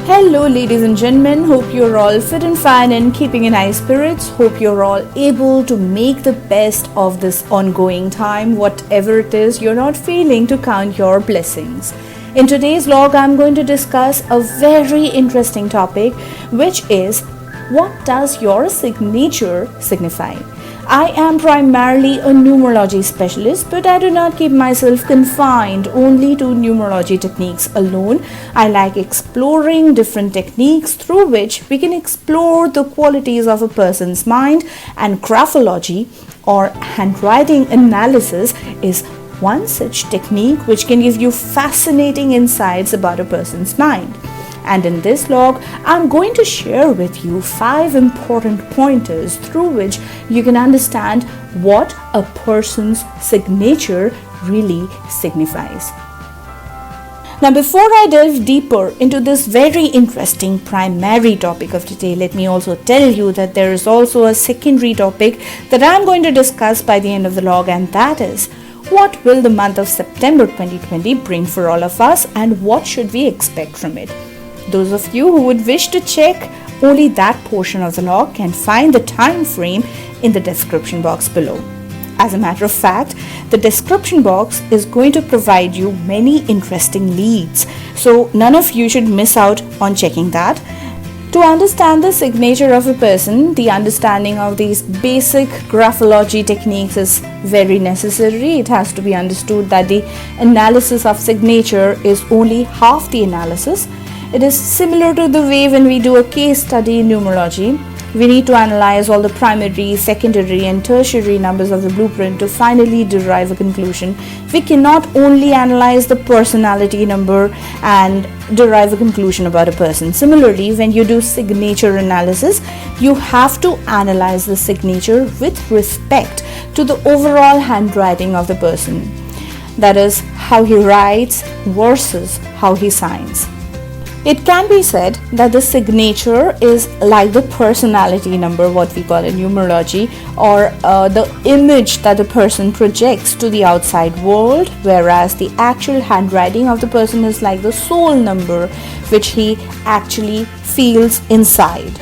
Hello, ladies and gentlemen. Hope you're all fit and fine and keeping in high spirits. Hope you're all able to make the best of this ongoing time, whatever it is you're not failing to count your blessings. In today's log, I'm going to discuss a very interesting topic, which is what does your signature signify? I am primarily a numerology specialist, but I do not keep myself confined only to numerology techniques alone. I like exploring different techniques through which we can explore the qualities of a person's mind, and graphology or handwriting analysis is one such technique which can give you fascinating insights about a person's mind. And in this log, I'm going to share with you 5 important pointers through which you can understand what a person's signature really signifies. Now, before I delve deeper into this very interesting primary topic of today, let me also tell you that there is also a secondary topic that I'm going to discuss by the end of the log, and that is what will the month of September 2020 bring for all of us, and what should we expect from it. Those of you who would wish to check only that portion of the log can find the time frame in the description box below. As a matter of fact, the description box is going to provide you many interesting leads, so none of you should miss out on checking that. To understand the signature of a person, the understanding of these basic graphology techniques is very necessary. It has to be understood that the analysis of signature is only half the analysis. It is similar to the way when we do a case study in numerology. We need to analyze all the primary, secondary and tertiary numbers of the blueprint to finally derive a conclusion. We cannot only analyze the personality number and derive a conclusion about a person. Similarly, when you do signature analysis, you have to analyze the signature with respect to the overall handwriting of the person. That is, how he writes versus how he signs. It can be said that the signature is like the personality number, what we call in numerology, or the image that the person projects to the outside world, whereas the actual handwriting of the person is like the soul number, which he actually feels inside.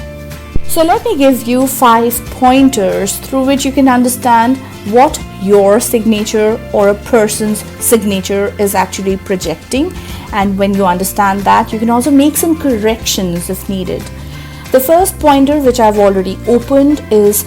So let me give you 5 pointers through which you can understand what your signature or a person's signature is actually projecting. And when you understand that, you can also make some corrections if needed. The first pointer, which I've already opened, is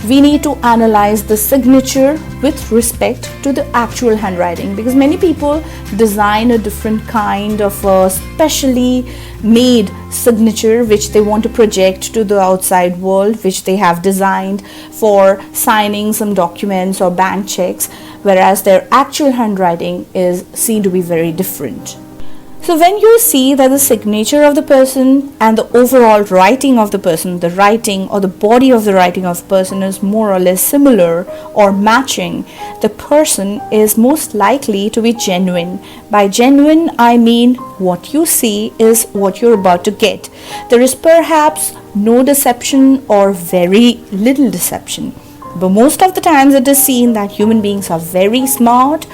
we need to analyze the signature with respect to the actual handwriting, because many people design a different kind of a specially made signature which they want to project to the outside world, which they have designed for signing some documents or bank checks, whereas their actual handwriting is seen to be very different. So when you see that the signature of the person and the overall writing of the person, the writing or the body of the writing of the person is more or less similar or matching, the person is most likely to be genuine. By genuine, I mean what you see is what you're about to get. There is perhaps no deception or very little deception. But most of the times it is seen that human beings are very smart,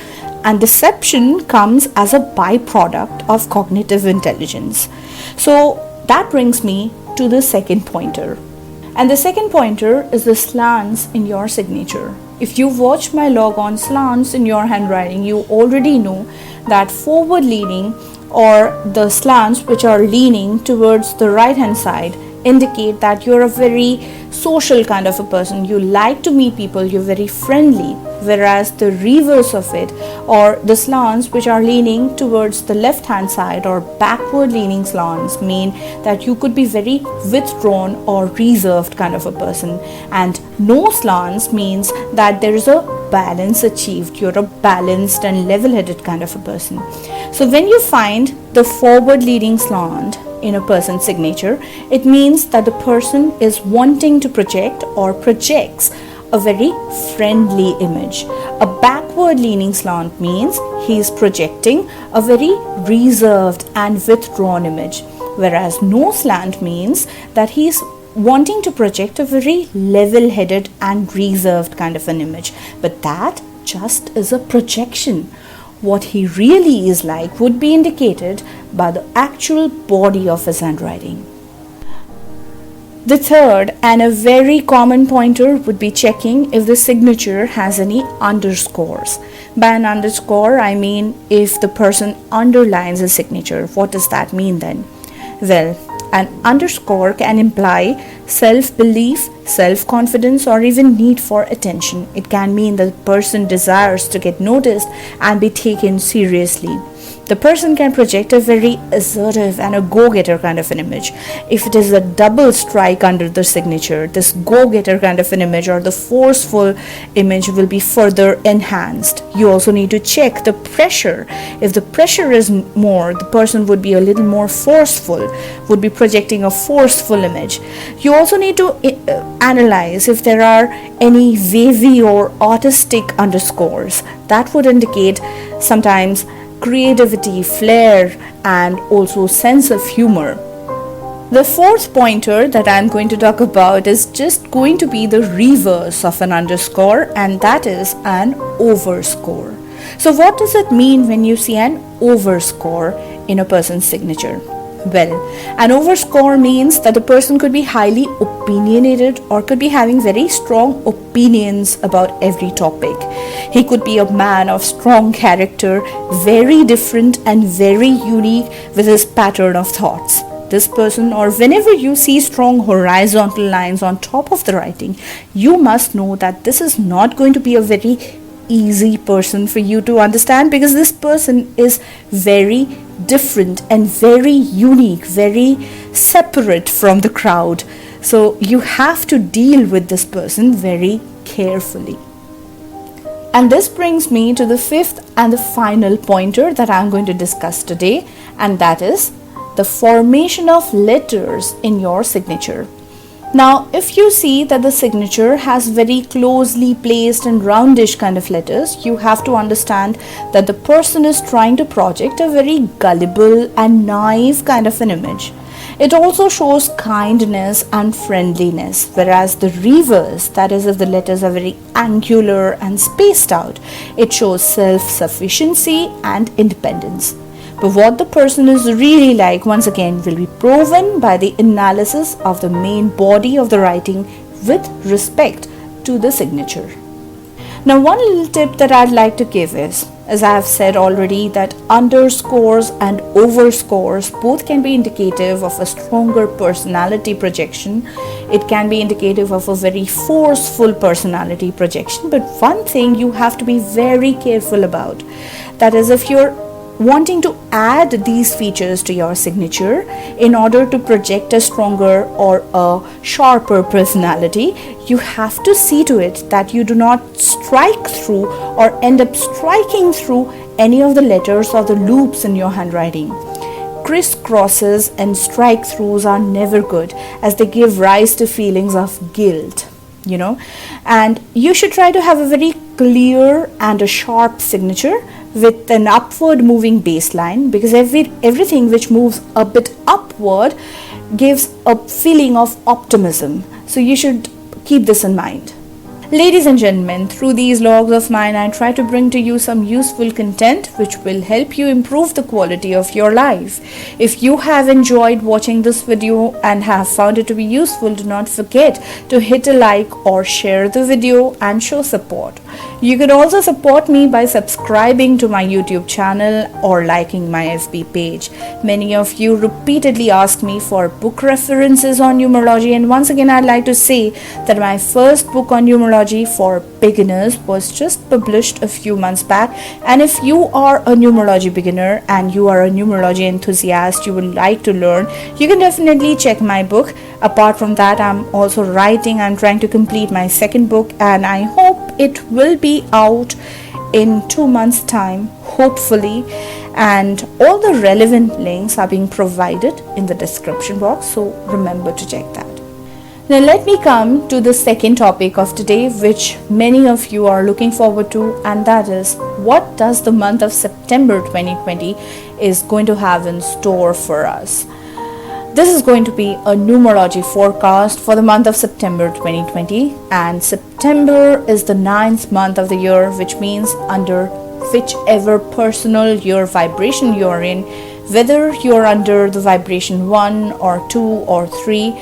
and deception comes as a byproduct of cognitive intelligence. So that brings me to the second pointer. And the second pointer is the slants in your signature. If you've watched my log on slants in your handwriting, you already know that forward leaning or the slants which are leaning towards the right hand side indicate that you're a very social kind of a person. You like to meet people, you're very friendly, whereas the reverse of it, or the slants which are leaning towards the left hand side or backward leaning slants, mean that you could be very withdrawn or reserved kind of a person. And no slants means that there is a balance achieved. You're a balanced and level-headed kind of a person. So when you find the forward leaning slant in a person's signature, it means that the person is wanting to project or projects a very friendly image. A backward leaning slant means he is projecting a very reserved and withdrawn image, whereas no slant means that he is wanting to project a very level-headed and reserved kind of an image. But that just is a projection. what he really is like would be indicated by the actual body of his handwriting. The third and a very common pointer would be checking if the signature has any underscores. By an underscore, I mean if the person underlines a signature. What does that mean then? Well, an underscore can imply self-belief, self-confidence, or even need for attention. It can mean that the person desires to get noticed and be taken seriously. The person can project a very assertive and a go-getter kind of an image. If it is a double strike under the signature, this go-getter kind of an image or the forceful image will be further enhanced. You also need to check the pressure. If the pressure is more, the person would be a little more forceful, would be projecting a forceful image. You also need to analyze if there are any wavy or artistic underscores. That would indicate sometimes creativity, flair, and also sense of humor. The fourth pointer that I'm going to talk about is just going to be the reverse of an underscore, and that is an overscore. So what does it mean when you see an overscore in a person's signature? Well, an overscore means that the person could be highly opinionated or could be having very strong opinions about every topic. He could be a man of strong character, very different and very unique with his pattern of thoughts. This person, or whenever you see strong horizontal lines on top of the writing, you must know that this is not going to be a very easy person for you to understand, because this person is very different and very unique, very separate from the crowd. So you have to deal with this person very carefully. And this brings me to the fifth and the final pointer that I'm going to discuss today, and that is the formation of letters in your signature. Now, if you see that the signature has very closely placed and roundish kind of letters, you have to understand that the person is trying to project a very gullible and naive kind of an image. It also shows kindness and friendliness, whereas the reverse, that is if the letters are very angular and spaced out, it shows self-sufficiency and independence. But what the person is really like, once again, will be proven by the analysis of the main body of the writing with respect to the signature. Now, one little tip that I'd like to give is, as I have said already, that underscores and overscores both can be indicative of a stronger personality projection. It can be indicative of a very forceful personality projection. But one thing you have to be very careful about, that is, if you're wanting to add these features to your signature in order to project a stronger or a sharper personality, you have to see to it that you do not strike through or end up striking through any of the letters or the loops in your handwriting. Crisscrosses and strike throughs are never good, as they give rise to feelings of guilt, and you should try to have a very clear and a sharp signature with an upward moving baseline, because everything which moves a bit upward gives a feeling of optimism. So you should keep this in mind. Ladies and gentlemen, through these logs of mine, I try to bring to you some useful content which will help you improve the quality of your life. If you have enjoyed watching this video and have found it to be useful, do not forget to hit a like or share the video and show support. You can also support me by subscribing to my YouTube channel or liking my FB page. Many of you repeatedly ask me for book references on numerology, and once again I'd like to say that my first book on numerology for beginners was just published a few months back, and if you are a numerology beginner and you are a numerology enthusiast, you would like to learn, you can definitely check my book. Apart from that, I'm trying to complete my second book, and I hope it will be out in 2 months' time, hopefully, and all the relevant links are being provided in the description box, so remember to check that. Now let me come to the second topic of today, which many of you are looking forward to, and that is, what does the month of September 2020 is going to have in store for us. This is going to be a numerology forecast for the month of September 2020, and September is the 9th month of the year, which means under whichever personal your vibration you're in, whether you're under the vibration 1 or 2 or 3,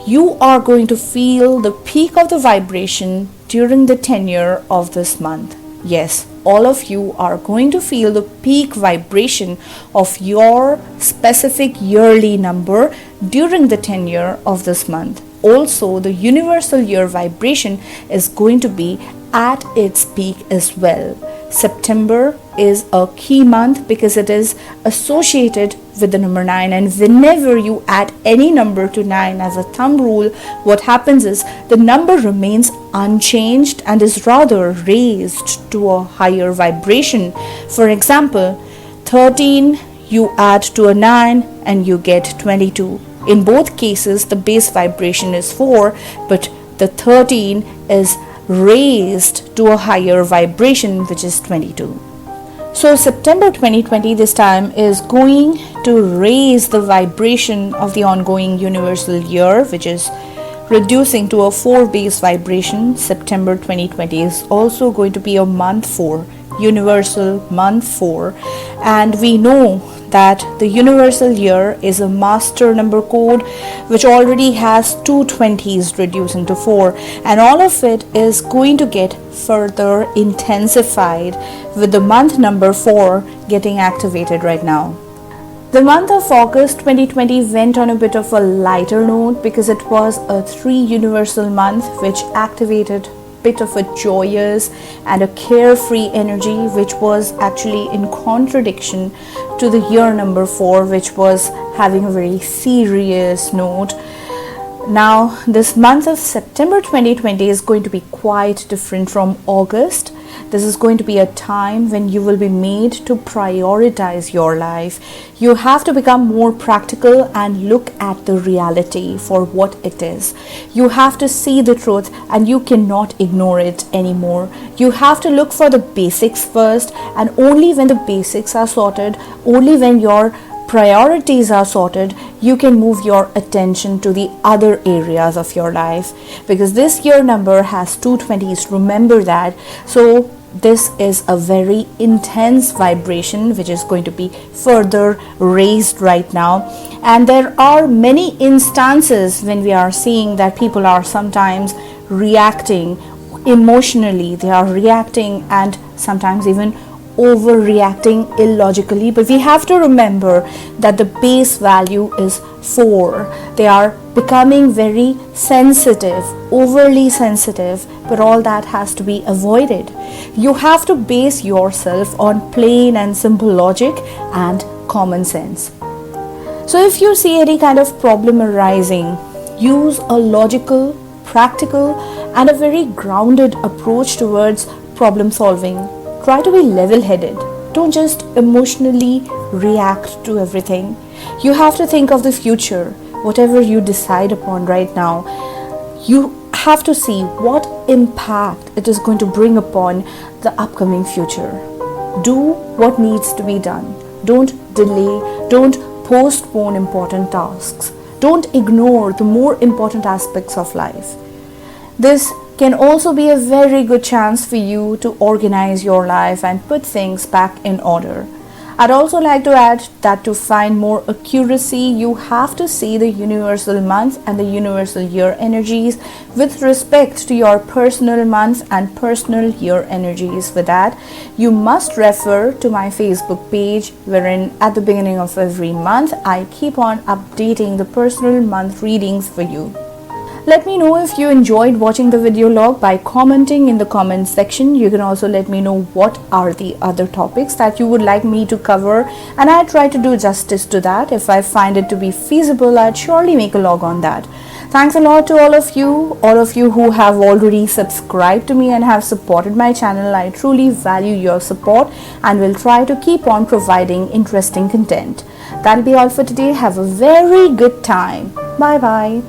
you are going to feel the peak of the vibration during the tenure of this month. Yes, all of you are going to feel the peak vibration of your specific yearly number during the tenure of this month. Also, the universal year vibration is going to be at its peak as well. September is a key month because it is associated with the number 9, and whenever you add any number to 9 as a thumb rule, what happens is the number remains unchanged and is rather raised to a higher vibration. For example, 13 you add to a 9 and you get 22. In both cases, the base vibration is 4, but the 13 is raised to a higher vibration, which is 22. So September 2020 this time is going to raise the vibration of the ongoing universal year, which is reducing to a 4 base vibration. September 2020 is also going to be a month 4, universal month 4, and we know that the universal year is a master number code which already has 2 20s reducing to 4, and all of it is going to get further intensified with the month number 4 getting activated right now. The month of August 2020 went on a bit of a lighter note because it was a 3 universal month which activated bit of a joyous and a carefree energy, which was actually in contradiction to the year number 4, which was having a very serious note. Now, this month of September 2020 is going to be quite different from August. This is going to be a time when you will be made to prioritize your life. You have to become more practical and look at the reality for what it is. You have to see the truth and you cannot ignore it anymore. You have to look for the basics first, and only when the basics are sorted, only when your priorities are sorted, you can move your attention to the other areas of your life, because this year number has 2 20s, remember that. So this is a very intense vibration which is going to be further raised right now, and there are many instances when we are seeing that people are sometimes reacting emotionally, they are reacting and sometimes even overreacting illogically, but we have to remember that the base value is 4. They are becoming very sensitive, overly sensitive, but all that has to be avoided. You have to base yourself on plain and simple logic and common sense. So if you see any kind of problem arising, use a logical, practical and a very grounded approach towards problem solving. Try to be level-headed. Don't just emotionally react to everything. You have to think of the future. Whatever you decide upon right now, you have to see what impact it is going to bring upon the upcoming future. Do what needs to be done. Don't delay. Don't postpone important tasks. Don't ignore the more important aspects of life. This can also be a very good chance for you to organize your life and put things back in order. I'd also like to add that to find more accuracy, you have to see the universal month and the universal year energies with respect to your personal month and personal year energies. For that, you must refer to my Facebook page, wherein at the beginning of every month, I keep on updating the personal month readings for you. Let me know if you enjoyed watching the video log by commenting in the comment section. You can also let me know what are the other topics that you would like me to cover, and I try to do justice to that. If I find it to be feasible, I'd surely make a log on that. Thanks a lot to all of you who have already subscribed to me and have supported my channel. I truly value your support and will try to keep on providing interesting content. That'll be all for today. Have a very good time. Bye bye.